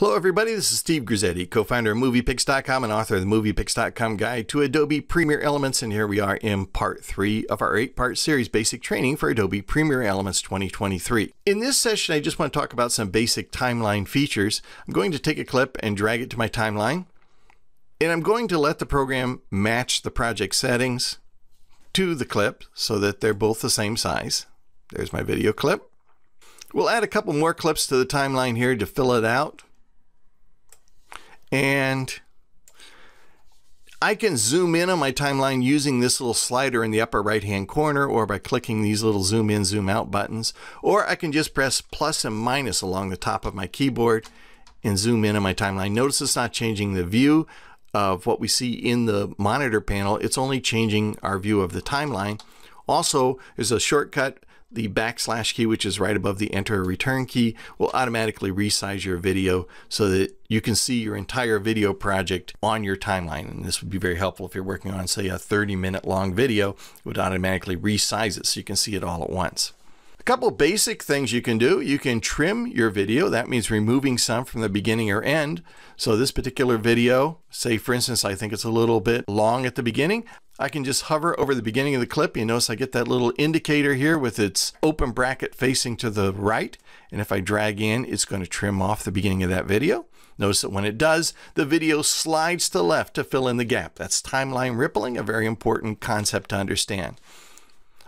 Hello everybody, this is Steve Grizzetti, co-founder of MoviePix.com and author of the MoviePix.com Guide to Adobe Premiere Elements, and here we are in part 3 of our 8-part series, Basic Training for Adobe Premiere Elements 2023. In this session, I just want to talk about some basic timeline features. I'm going to take a clip and drag it to my timeline, and I'm going to let the program match the project settings to the clip so that they're both the same size. There's my video clip. We'll add a couple more clips to the timeline here to fill it out. And I can zoom in on my timeline using this little slider in the upper right hand corner, or by clicking these little zoom in, zoom out buttons, or I can just press plus and minus along the top of my keyboard and zoom in on my timeline. Notice it's not changing the view of what we see in the monitor panel. It's only changing our view of the timeline. Also, there's a shortcut. The backslash key, which is right above the enter or return key, will automatically resize your video so that you can see your entire video project on your timeline. And this would be very helpful if you're working on, say, a 30-minute long video. It would automatically resize it so you can see it all at once. A couple basic things you can do. You can trim your video. That means removing some from the beginning or end. So this particular video, say for instance, I think it's a little bit long at the beginning. I can just hover over the beginning of the clip. You notice I get that little indicator here with its open bracket facing to the right. And if I drag in, it's going to trim off the beginning of that video. Notice that when it does, the video slides to the left to fill in the gap. That's timeline rippling, a very important concept to understand.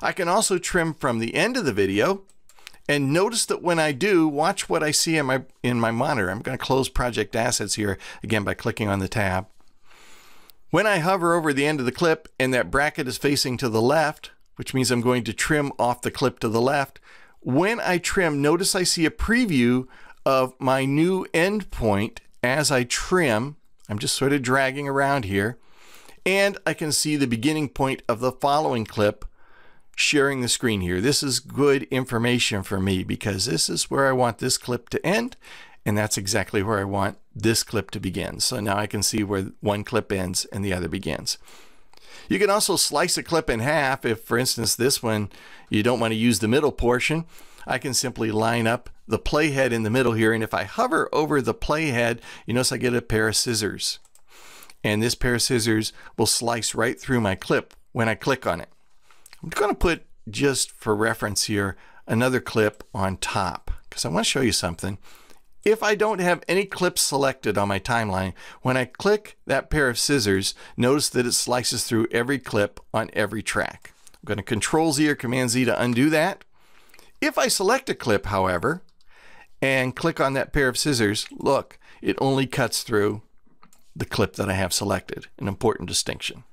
I can also trim from the end of the video, and notice that when I do, watch what I see in my monitor. I'm going to close Project Assets here again by clicking on the tab. When I hover over the end of the clip and that bracket is facing to the left, which means I'm going to trim off the clip to the left, when I trim, notice I see a preview of my new end point as I trim. I'm just sort of dragging around here, and I can see the beginning point of the following clip sharing the screen here. This is good information for me because this is where I want this clip to end, and that's exactly where I want this clip to begin. So now I can see where one clip ends and the other begins. You can also slice a clip in half. If, for instance, this one, you don't want to use the middle portion, I can simply line up the playhead in the middle here, and if I hover over the playhead, you notice I get a pair of scissors. And this pair of scissors will slice right through my clip when I click on it. I'm going to put, just for reference here, another clip on top because I want to show you something. If I don't have any clips selected on my timeline, when I click that pair of scissors, notice that it slices through every clip on every track. I'm going to Control Z or Command Z to undo that. If I select a clip, however, and click on that pair of scissors, look, it only cuts through the clip that I have selected. An important distinction.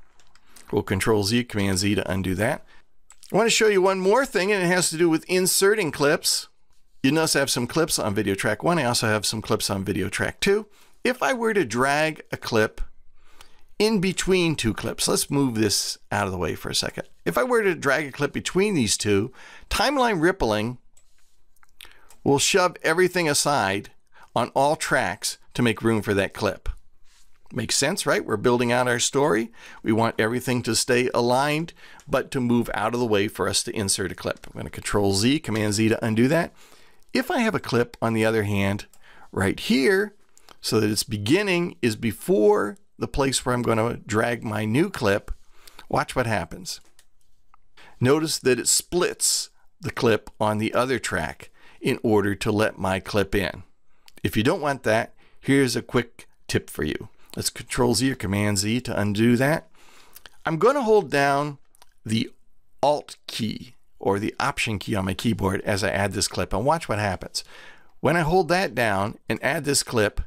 We'll Control Z, Command Z to undo that. I want to show you one more thing, and it has to do with inserting clips. You notice I have some clips on video track 1. I also have some clips on video track 2. If I were to drag a clip in between two clips, let's move this out of the way for a second. If I were to drag a clip between these two, timeline rippling will shove everything aside on all tracks to make room for that clip. Makes sense, right? We're building out our story. We want everything to stay aligned, but to move out of the way for us to insert a clip. I'm going to Control Z, Command Z to undo that. If I have a clip, on the other hand, right here, so that its beginning is before the place where I'm going to drag my new clip, watch what happens. Notice that it splits the clip on the other track in order to let my clip in. If you don't want that, here's a quick tip for you. Let's Control Z or Command Z to undo that. I'm going to hold down the Alt key or the Option key on my keyboard as I add this clip, and watch what happens. When I hold that down and add this clip,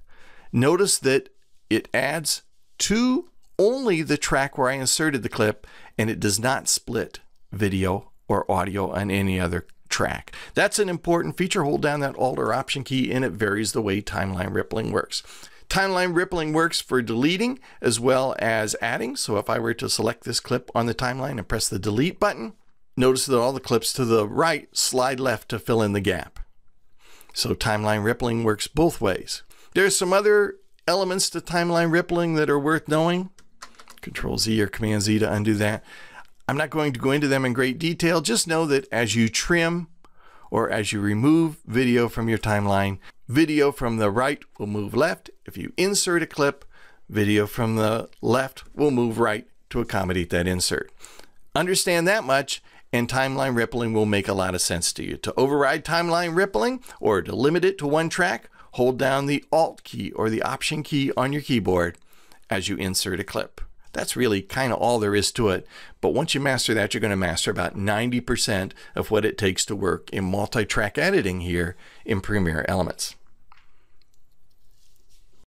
notice that it adds to only the track where I inserted the clip, and it does not split video or audio on any other track. That's an important feature. Hold down that Alt or Option key, and it varies the way timeline rippling works. Timeline rippling works for deleting as well as adding. So if I were to select this clip on the timeline and press the delete button, notice that all the clips to the right slide left to fill in the gap. So timeline rippling works both ways. There's some other elements to timeline rippling that are worth knowing. Control Z or Command Z to undo that. I'm not going to go into them in great detail. Just know that as you trim or as you remove video from your timeline, video from the right will move left. If you insert a clip, video from the left will move right to accommodate that insert. Understand that much, and timeline rippling will make a lot of sense to you. To override timeline rippling or to limit it to one track, hold down the Alt key or the Option key on your keyboard as you insert a clip. That's really kind of all there is to it. But once you master that, you're going to master about 90% of what it takes to work in multi-track editing here in Premiere Elements.